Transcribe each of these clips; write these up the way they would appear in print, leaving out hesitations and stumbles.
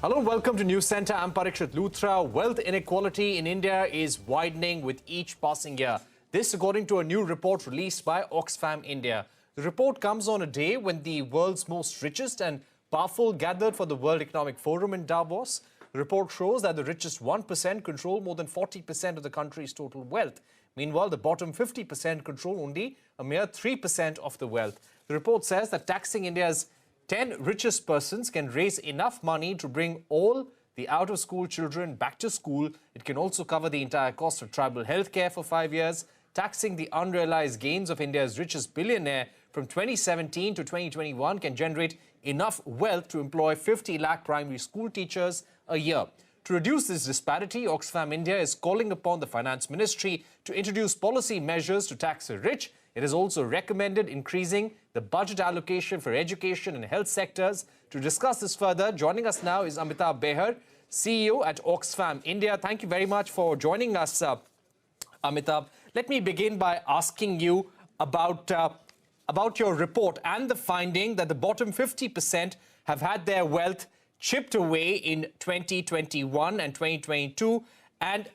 Hello and welcome to Newscentre. I'm Parikshit Luthra. Wealth inequality in India is widening with each passing year. This according to a new report released by Oxfam India. The report comes on a day when the world's most richest and powerful gathered for the World Economic Forum in Davos. The report shows that the richest 1% control more than 40% of the country's total wealth. Meanwhile, the bottom 50% control only a mere 3% of the wealth. The report says that taxing India's 10 richest persons can raise enough money to bring all the out-of-school children back to school. It can also cover the entire cost of tribal healthcare for 5 years. Taxing the unrealized gains of India's richest billionaire from 2017 to 2021 can generate enough wealth to employ 50 lakh primary school teachers a year. To reduce this disparity, Oxfam India is calling upon the Finance Ministry to introduce policy measures to tax the rich. It has also recommended increasing the budget allocation for education and health sectors. To discuss this further, joining us now is Amitabh Behar, CEO at Oxfam India. Thank you very much for joining us, Amitabh. Let me begin by asking you about your report and the finding that the bottom 50% have had their wealth chipped away in 2021 and 2022, and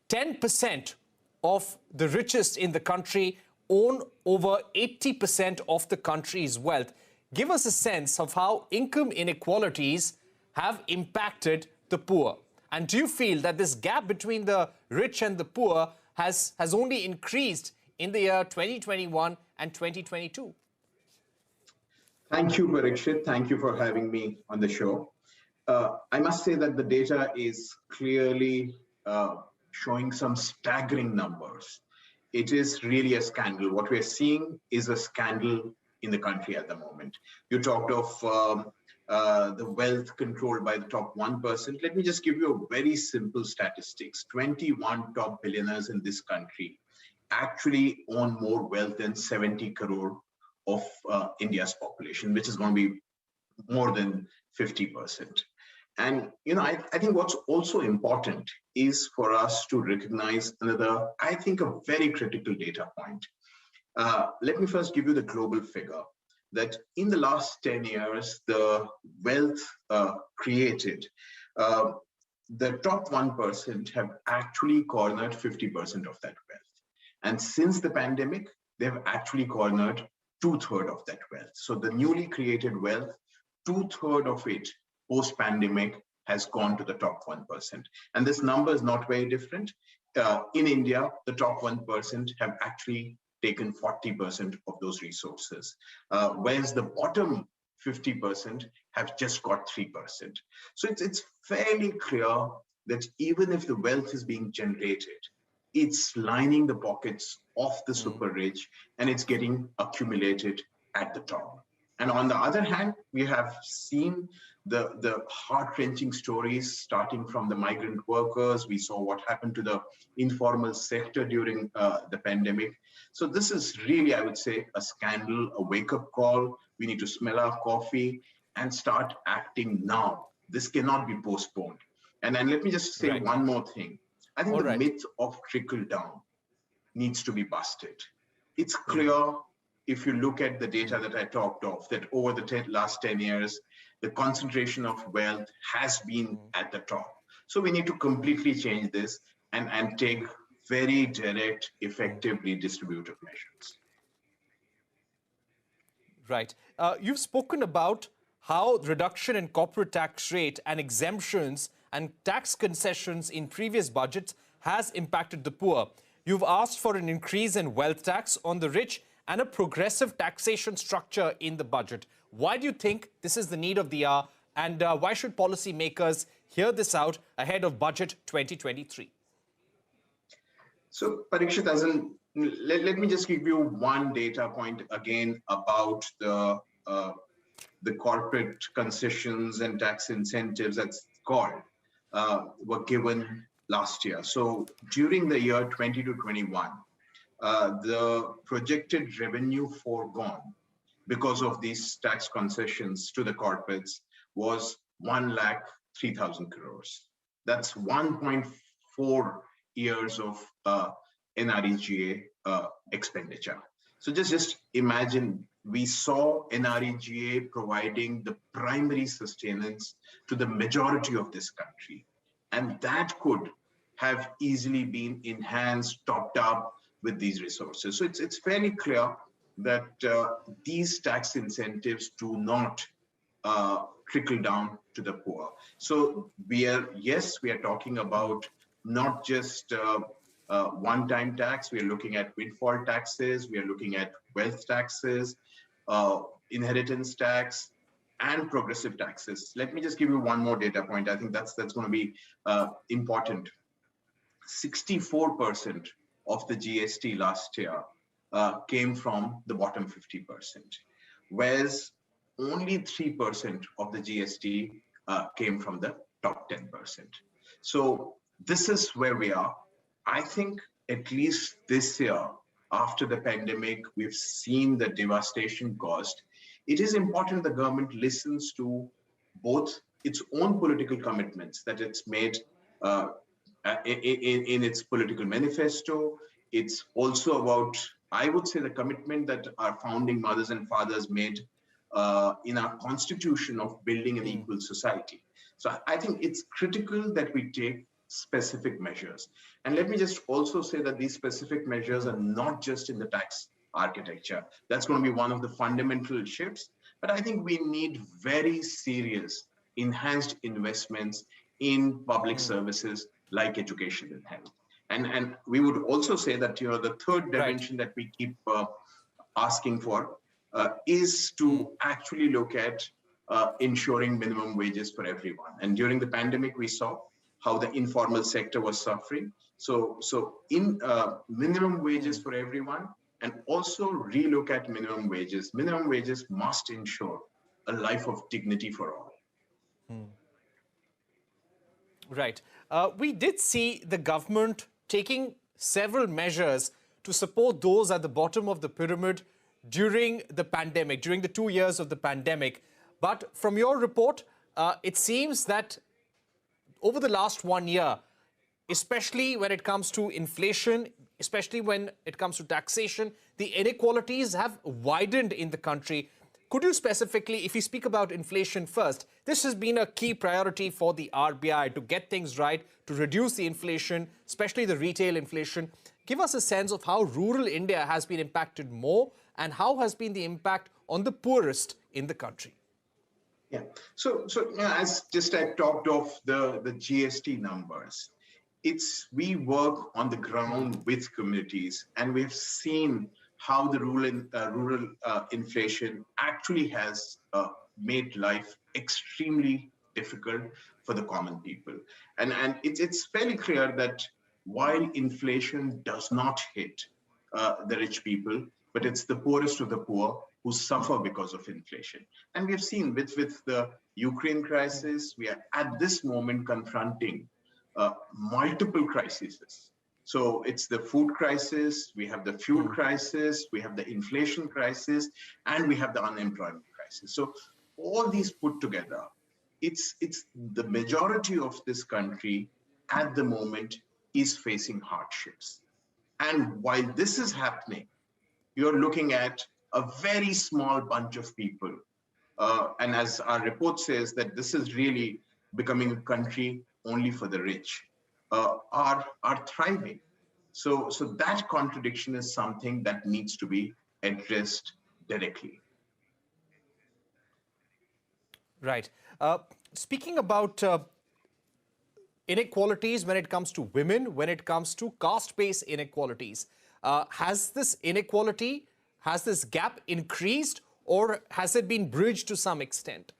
10% of the richest in the country own over 80% of the country's wealth. Give us a sense of how income inequalities have impacted the poor. And do you feel that this gap between the rich and the poor has only increased in the year 2021 and 2022? Thank you, Parikshit. Thank you for having me on the show. I must say that the data is clearly showing some staggering numbers. It is really a scandal. What we're seeing is a scandal in the country at the moment. You talked of the wealth controlled by the top 1%. Let me just give you a very simple statistics. 21 top billionaires in this country actually own more wealth than 70 crore of India's population, which is going to be more than 50%. And, I think what's also important is for us to recognize another, I think, a very critical data point. Let me first give you the global figure that in the last 10 years, the wealth created, the top 1% have actually cornered 50% of that wealth. And since the pandemic, they've actually cornered 2/3 of that wealth. So the newly created wealth, 2/3 of it post-pandemic has gone to the top 1%. And this number is not very different. In India, the top 1% have actually taken 40% of those resources, whereas the bottom 50% have just got 3%. So it's fairly clear that even if the wealth is being generated, it's lining the pockets of the super rich and it's getting accumulated at the top. And on the other hand, we have seen the heart-wrenching stories starting from the migrant workers. We saw what happened to the informal sector during the pandemic. So this is really, I would say, a scandal, a wake-up call. We need to smell our coffee and start acting now. This cannot be postponed. And then let me just say one more thing. I think the myth of trickle-down needs to be busted. It's clear, if you look at the data that I talked of, that over the last 10 years, the concentration of wealth has been at the top. So we need to completely change this and take very direct, effectively distributive measures. Right. You've spoken about how reduction in corporate tax rate and exemptions and tax concessions in previous budgets has impacted the poor. You've asked for an increase in wealth tax on the rich and a progressive taxation structure in the budget. Why do you think this is the need of the hour, and why should policymakers hear this out ahead of Budget 2023? So, Parikshit, let me just give you one data point again about the corporate concessions and tax incentives that's called were given last year. So during the year 20 to 21, the projected revenue foregone because of these tax concessions to the corporates was 1,03,000 crores. That's 1.4 years of NREGA expenditure. So just imagine we saw NREGA providing the primary sustenance to the majority of this country. And that could have easily been enhanced, topped up with these resources. So it's fairly clear that these tax incentives do not trickle down to the poor. So we are talking about not just one-time tax. We are looking at windfall taxes. We are looking at wealth taxes, inheritance tax, and progressive taxes. Let me just give you one more data point. I think that's going to be important. 64% of the GST last year came from the bottom 50%, whereas only 3% of the GST came from the top 10%. So this is where we are. I think at least this year, after the pandemic, we've seen the devastation caused. It is important the government listens to both its own political commitments that it's made in its political manifesto. It's also about, I would say, the commitment that our founding mothers and fathers made in our constitution of building an equal society. So I think it's critical that we take specific measures. And let me just also say that these specific measures are not just in the tax architecture. That's going to be one of the fundamental shifts. But I think we need very serious enhanced investments in public services like education and health. And we would also say that, you know, the third dimension that we keep asking for is to actually look at ensuring minimum wages for everyone. And during the pandemic, we saw how the informal sector was suffering. So in minimum wages for everyone, and also relook at minimum wages. Minimum wages must ensure a life of dignity for all. Right. We did see the government taking several measures to support those at the bottom of the pyramid during the pandemic, during the 2 years of the pandemic. But from your report, it seems that over the last 1 year, especially when it comes to inflation, especially when it comes to taxation, the inequalities have widened in the country. Could you specifically, if you speak about inflation first, this has been a key priority for the RBI to get things right, to reduce the inflation, especially the retail inflation. Give us a sense of how rural India has been impacted more and how has been the impact on the poorest in the country. Yeah, so as just I talked of the GST numbers, we work on the ground with communities, and we have seen how the rural inflation actually has made life extremely difficult for the common people. And it's fairly clear that while inflation does not hit the rich people, but it's the poorest of the poor who suffer because of inflation. And we have seen with the Ukraine crisis, we are at this moment confronting multiple crises. So it's the food crisis, we have the fuel crisis, we have the inflation crisis, and we have the unemployment crisis. So all these put together, it's the majority of this country at the moment is facing hardships. And while this is happening, you're looking at a very small bunch of people. And as our report says, that this is really becoming a country only for the rich, are thriving. So that contradiction is something that needs to be addressed directly. Right. Speaking about inequalities when it comes to women, when it comes to caste-based inequalities, has this inequality, has this gap increased, or has it been bridged to some extent?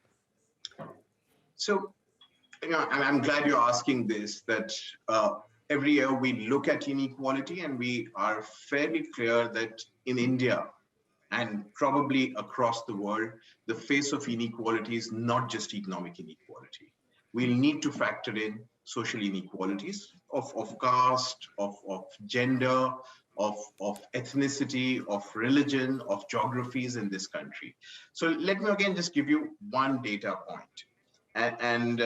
So, you know, I'm glad you're asking this, that every year we look at inequality, and we are fairly clear that in India and probably across the world, the face of inequality is not just economic inequality. We'll need to factor in social inequalities of caste, of gender, of ethnicity, of religion, of geographies in this country. So let me again just give you one data point. And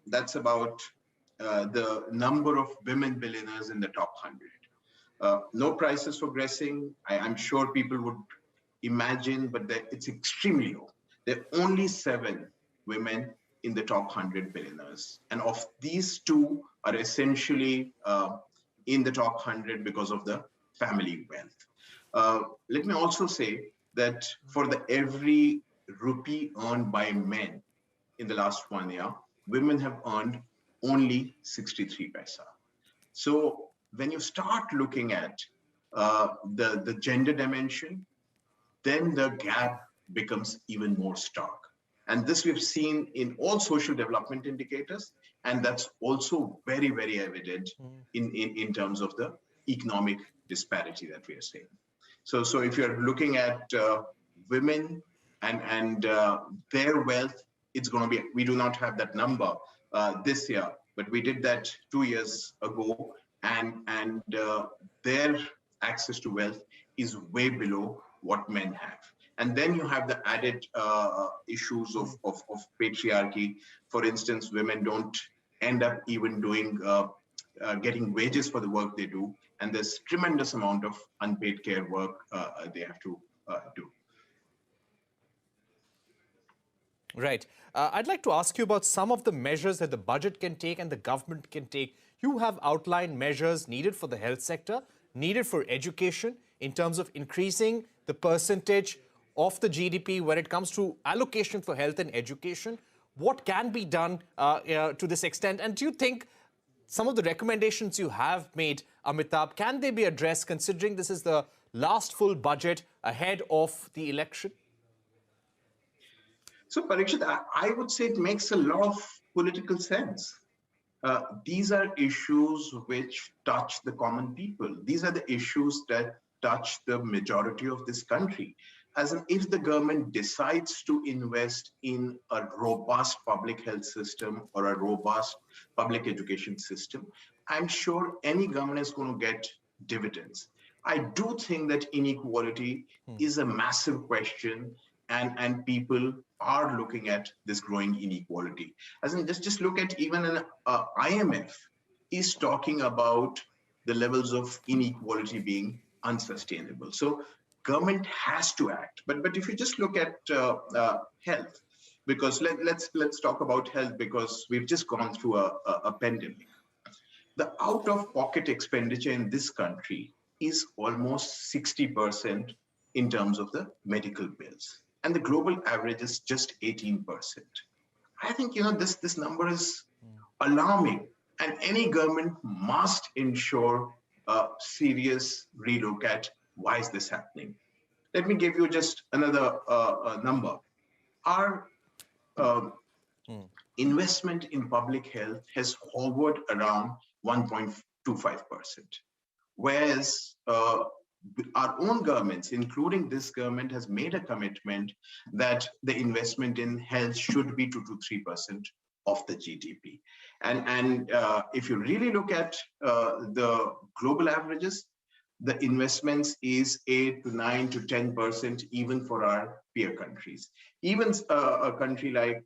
that's about the number of women billionaires in the top 100. No price is progressing. I'm sure people would imagine, but it's extremely low. There are only 7 women in the top 100 billionaires. And of these, 2 are essentially in the top 100 because of the family wealth. Let me also say that for every rupee earned by men in the last 1 year, women have earned only 63 paisa. So when you start looking at the gender dimension, then the gap becomes even more stark. And this we've seen in all social development indicators, and that's also very, very evident in terms of the economic disparity that we are seeing. So if you're looking at women and their wealth, it's going to be, we do not have that number this year, but we did that 2 years ago, and their access to wealth is way below what men have. And then you have the added issues of patriarchy. For instance, women don't end up even doing getting wages for the work they do, and there's tremendous amount of unpaid care work they have to do. Right. I'd like to ask you about some of the measures that the budget can take and the government can take. You have outlined measures needed for the health sector, needed for education, in terms of increasing the percentage of the GDP when it comes to allocation for health and education. What can be done to this extent? And do you think some of the recommendations you have made, Amitabh, can they be addressed considering this is the last full budget ahead of the election? So, Parikshit, I would say it makes a lot of political sense. These are issues which touch the common people. These are the issues that touch the majority of this country. As in, if the government decides to invest in a robust public health system or a robust public education system, I'm sure any government is going to get dividends. I do think that inequality is a massive question, and people are looking at this growing inequality. As in, just look at even an IMF is talking about the levels of inequality being unsustainable. So government has to act. But if you just look at health, because let's talk about health, because we've just gone through a pandemic. The out-of-pocket expenditure in this country is almost 60% in terms of the medical bills, and the global average is just 18%. I think this number is alarming, and any government must ensure a serious relook at why is this happening. Let me give you just another number. Our investment in public health has hovered around 1.25%, whereas our own governments, including this government, has made a commitment that the investment in health should be 2 to 3% of the GDP. And if you really look at the global averages, the investments is 8 to 9 to 10% even for our peer countries. Even a country like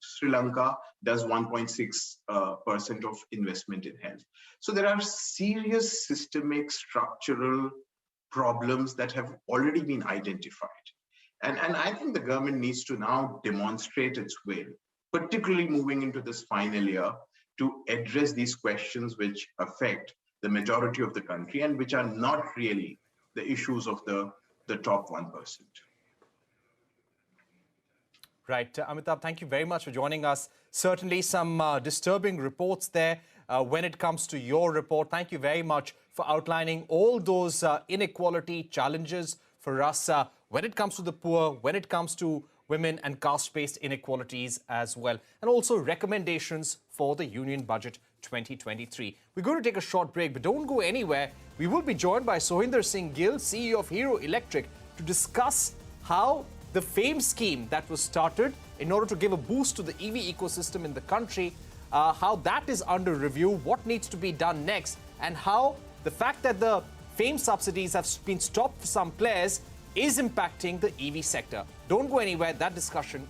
Sri Lanka does 1.6% of investment in health. So there are serious systemic structural problems that have already been identified. And I think the government needs to now demonstrate its will, particularly moving into this final year, to address these questions which affect the majority of the country and which are not really the issues of the top 1%. Right. Amitabh, thank you very much for joining us. Certainly some disturbing reports there when it comes to your report. Thank you very much for outlining all those inequality challenges for us when it comes to the poor, when it comes to women and caste-based inequalities as well, and also recommendations for the Union Budget 2023. We're going to take a short break, but don't go anywhere. We will be joined by Sohinder Singh Gill, CEO of Hero Electric, to discuss how the FAME scheme that was started in order to give a boost to the EV ecosystem in the country, how that is under review, what needs to be done next, and how the fact that the FAME subsidies have been stopped for some players is impacting the EV sector. Don't go anywhere. That discussion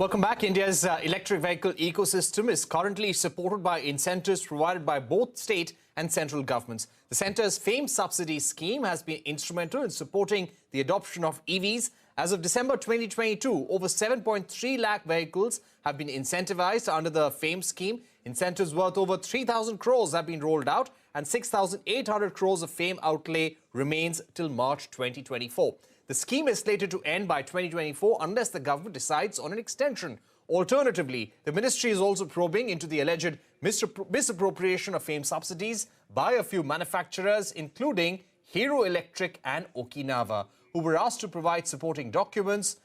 Welcome back. India's electric vehicle ecosystem is currently supported by incentives provided by both state and central governments. The centre's Fame Subsidy scheme has been instrumental in supporting the adoption of EVs. As of December 2022, over 7.3 lakh vehicles have been incentivized under the Fame scheme. Incentives worth over 3,000 crores have been rolled out, and 6,800 crores of Fame outlay remains till March 2024. The scheme is slated to end by 2024 unless the government decides on an extension. Alternatively, the ministry is also probing into the alleged misappropriation of Fame subsidies by a few manufacturers, including Hero Electric and Okinawa, who were asked to provide supporting documents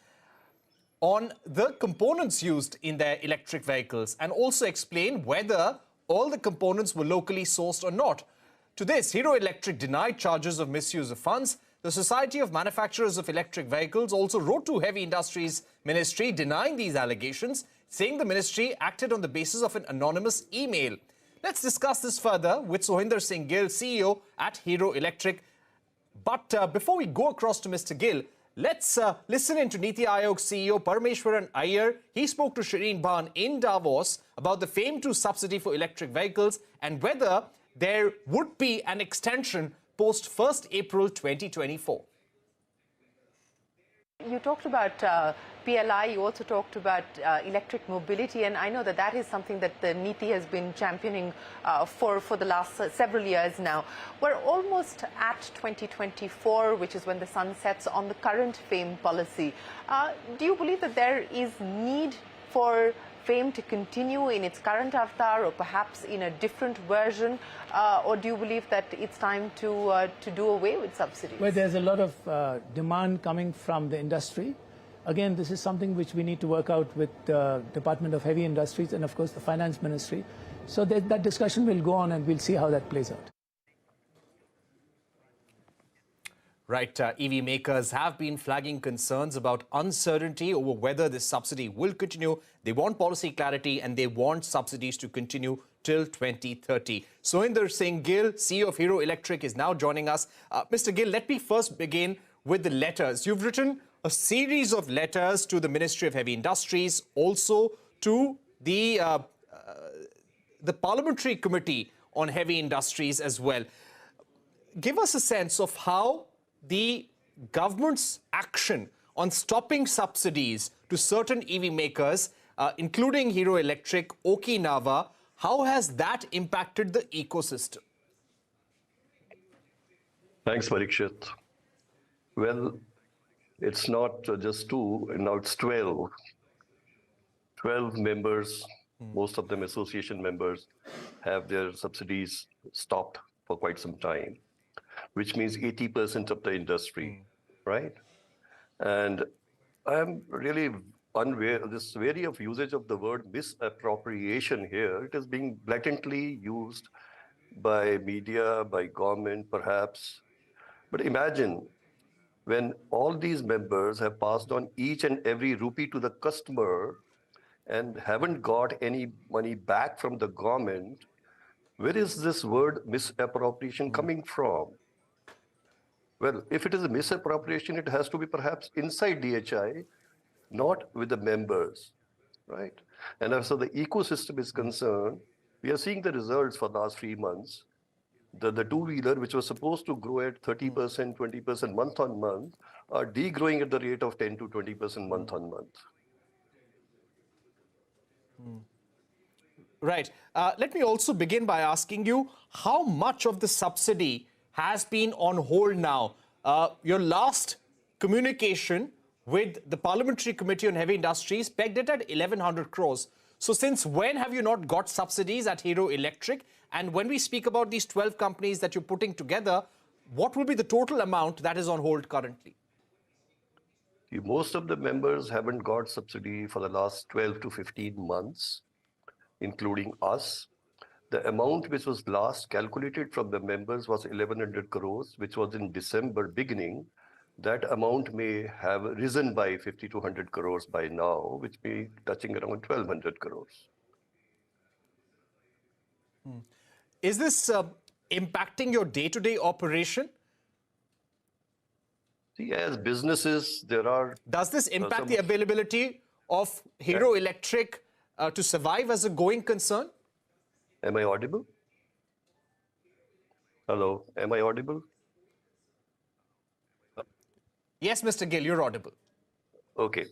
on the components used in their electric vehicles and also explain whether all the components were locally sourced or not. To this, Hero Electric denied charges of misuse of funds. The Society of Manufacturers of Electric Vehicles also wrote to Heavy Industries Ministry denying these allegations, saying the ministry acted on the basis of an anonymous email. Let's discuss this further with Sohinder Singh Gill, CEO at Hero Electric. But before we go across to Mr. Gill, let's listen in to Niti Aayog CEO Parameshwaran Iyer. He spoke to Shireen Bhan in Davos about the Fame II subsidy for electric vehicles and whether there would be an extension post 1st April 2024. You talked about PLI, you also talked about electric mobility, and I know that that is something that the Niti has been championing for the last several years now. We're almost at 2024, which is when the sun sets on the current Fame policy. Do you believe that there is need for Fame to continue in its current avatar or perhaps in a different version, or do you believe that it's time to do away with subsidies? Well, there's a lot of demand coming from the industry. Again, this is something which we need to work out with the Department of Heavy Industries and, of course, the Finance Ministry. So that discussion will go on and we'll see how that plays out. Right, EV makers have been flagging concerns about uncertainty over whether this subsidy will continue. They want policy clarity and they want subsidies to continue till 2030. Sohinder Singh Gill, CEO of Hero Electric, is now joining us. Mr. Gill, let me first begin with the letters. You've written a series of letters to the Ministry of Heavy Industries, also to the Parliamentary Committee on Heavy Industries as well. Give us a sense of how the government's action on stopping subsidies to certain EV makers, including Hero Electric, Okinawa, how has that impacted the ecosystem? Thanks, Parikshit. Well, it's not just two, now it's 12. 12 members, most of them association members, have their subsidies stopped for quite some time, which means 80% of the industry, right? And I'm really unaware of this wary of usage of the word misappropriation here. It is being blatantly used by media, by government, perhaps. But imagine when all these members have passed on each and every rupee to the customer and haven't got any money back from the government, where is this word misappropriation coming from? Well, if it is a misappropriation, it has to be perhaps inside DHI, not with the members, right? And as far as the ecosystem is concerned, we are seeing the results for the last 3 months. The two-wheeler, which was supposed to grow at 30%, 20% month on month, are degrowing at the rate of 10 to 20% month on month. Right. Let me also begin by asking you how much of the subsidy has been on hold now. Your last communication with the Parliamentary Committee on Heavy Industries pegged it at 1,100 crores. So since when have you not got subsidies at Hero Electric? And when we speak about these 12 companies that you're putting together, what will be the total amount that is on hold currently? Most of the members haven't got subsidy for the last 12 to 15 months, including us. The amount which was last calculated from the members was 1,100 crores, which was in December beginning. That amount may have risen by 50 to 100 crores by now, which may be touching around 1,200 crores. Is this impacting your day-to-day operation? See, as businesses, there are... Does this impact the availability of Hero Electric to survive as a going concern? Am I audible? Hello, am I audible? Yes, Mr. Gill, you're audible. Okay.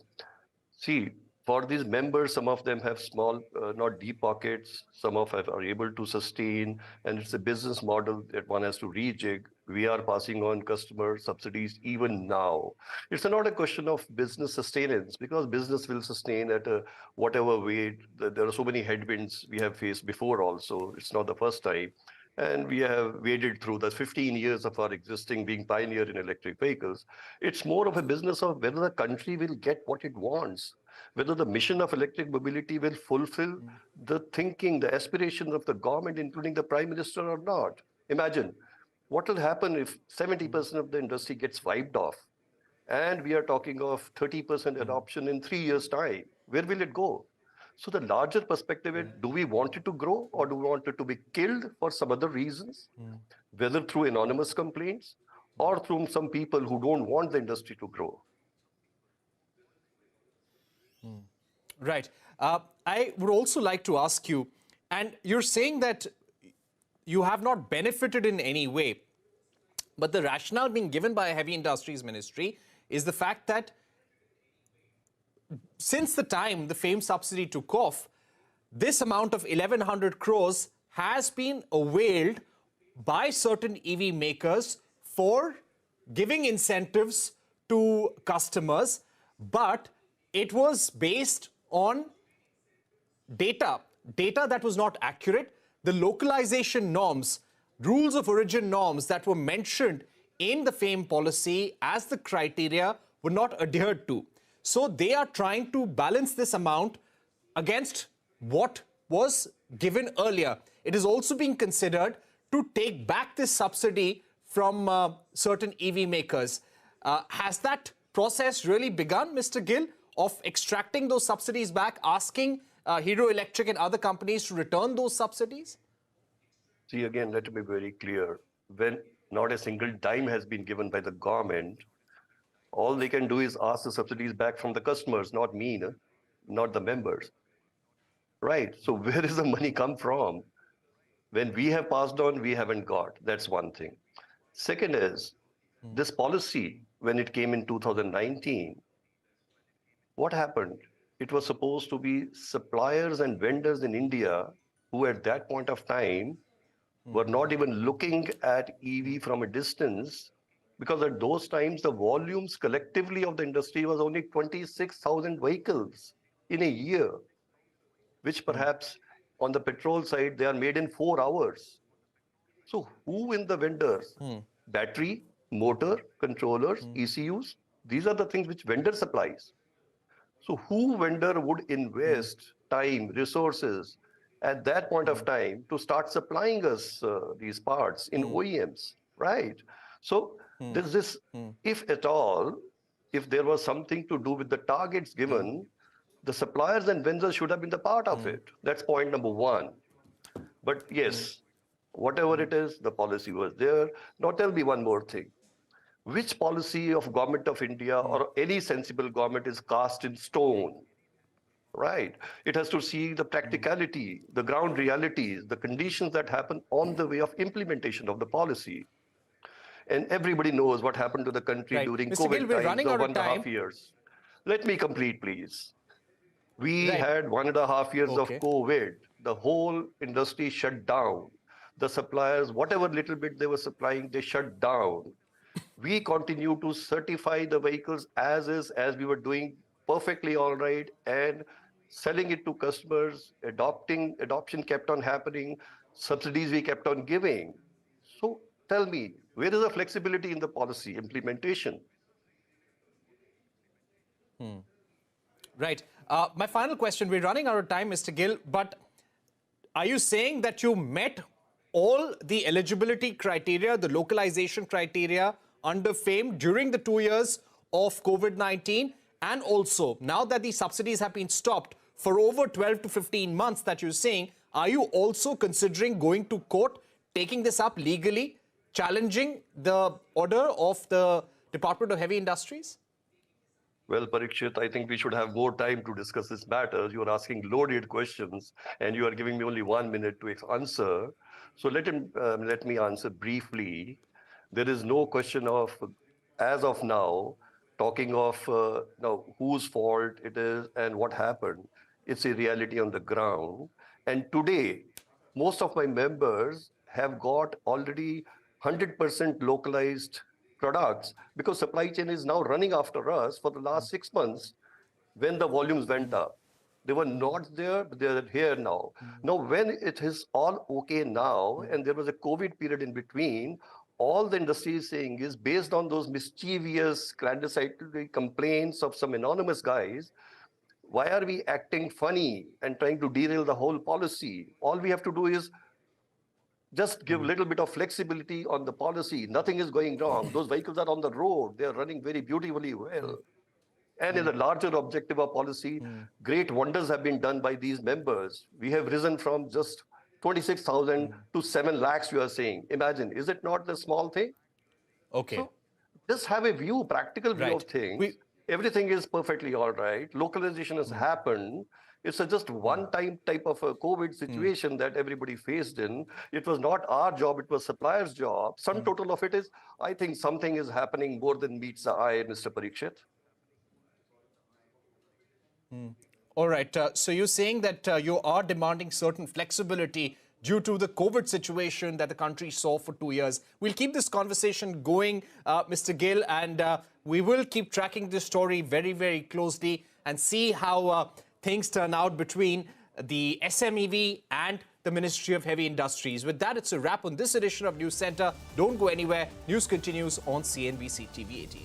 See, for these members, some of them have small, not deep pockets. Some of them are able to sustain, and it's a business model that one has to rejig. We are passing on customer subsidies even now. It's not a question of business sustenance, because business will sustain at a whatever way. There are so many headwinds we have faced before also. It's not the first time. And we have waded through the 15 years of our existing being pioneer in electric vehicles. It's more of a business of whether the country will get what it wants, whether the mission of electric mobility will fulfill the thinking, the aspirations of the government, including the Prime Minister, or not. Imagine what will happen if 70% of the industry gets wiped off, and we are talking of 30% adoption in 3 years' time. Where will it go? So the larger perspective is, do we want it to grow, or do we want it to be killed for some other reasons, whether through anonymous complaints or through some people who don't want the industry to grow? Right. I would also like to ask you, and you're saying that you have not benefited in any way, but the rationale being given by a Heavy Industries Ministry is the fact that since the time the FAME subsidy took off, this amount of 1,100 crores has been availed by certain EV makers for giving incentives to customers, but it was based on data that was not accurate. The localization norms, rules of origin norms that were mentioned in the FAME policy as the criteria were not adhered to. So they are trying to balance this amount against what was given earlier. It is also being considered to take back this subsidy from certain EV makers. Has that process really begun, Mr. Gill, of extracting those subsidies back, asking Hero Electric and other companies to return those subsidies? See, again, let me be very clear. When not a single dime has been given by the government, all they can do is ask the subsidies back from the customers, not me, not the members. Right? So where does the money come from? When we have passed on, we haven't got. That's one thing. Second is, this policy, when it came in 2019, what happened? It was supposed to be suppliers and vendors in India who at that point of time were not even looking at EV from a distance, because at those times, the volumes collectively of the industry was only 26,000 vehicles in a year, which perhaps on the petrol side, they are made in 4 hours. So who in the vendors? Battery, motor, controllers, ECUs, these are the things which vendor supplies. So who vendor would invest time, resources at that point of time to start supplying us these parts in OEMs, right? So there's this, if at all, if there was something to do with the targets given, the suppliers and vendors should have been the part of it. That's point number one. But yes, whatever it is, the policy was there. Now tell me one more thing. Which policy of government of India or any sensible government is cast in stone? Right. It has to see the practicality, the ground realities, the conditions that happen on the way of implementation of the policy. And everybody knows what happened to the country during Mr. COVID Gill, we're running out of 1.5 years. Let me complete, please. We had 1.5 years of COVID. The whole industry shut down. The suppliers, whatever little bit they were supplying, they shut down. We continue to certify the vehicles as is, as we were doing perfectly all right, and selling it to customers. Adoption kept on happening. Subsidies we kept on giving. So tell me, where is the flexibility in the policy implementation? Right. My final question, we're running out of time, Mr. Gill, but are you saying that you met all the eligibility criteria, the localization criteria under FAME during the 2 years of COVID-19? And also, now that these subsidies have been stopped for over 12 to 15 months that you're saying, are you also considering going to court, taking this up legally, challenging the order of the Department of Heavy Industries? Well, Parikshit, I think we should have more time to discuss this matter. You are asking loaded questions, and you are giving me only 1 minute to answer. So let me answer briefly. There is no question of, as of now, talking of now whose fault it is and what happened. It's a reality on the ground. And today, most of my members have got already 100% localized products because supply chain is now running after us for the last 6 months when the volumes went up. They were not there, but they're here now. Now, when it is all okay now, and there was a COVID period in between, all the industry is saying is based on those mischievous clandestine complaints of some anonymous guys, why are we acting funny and trying to derail the whole policy? All we have to do is just give a little bit of flexibility on the policy. Nothing is going wrong. Those vehicles are on the road. They are running very beautifully well. And in the larger objective of policy, great wonders have been done by these members. We have risen from just 26,000 to 7 lakhs, you are saying. Imagine, is it not the small thing? Okay. So just have a view, practical view of things. Everything is perfectly all right. Localization has happened. It's just one-time type of a COVID situation that everybody faced in. It was not our job, it was supplier's job. Sum total of it is, I think something is happening more than meets the eye, Mr. Parikshit. All right. So you're saying that you are demanding certain flexibility due to the COVID situation that the country saw for 2 years. We'll keep this conversation going, Mr. Gill, and we will keep tracking this story very, very closely and see how things turn out between the SMEV and the Ministry of Heavy Industries. With that, it's a wrap on this edition of News Centre. Don't go anywhere. News continues on CNBC TV 18.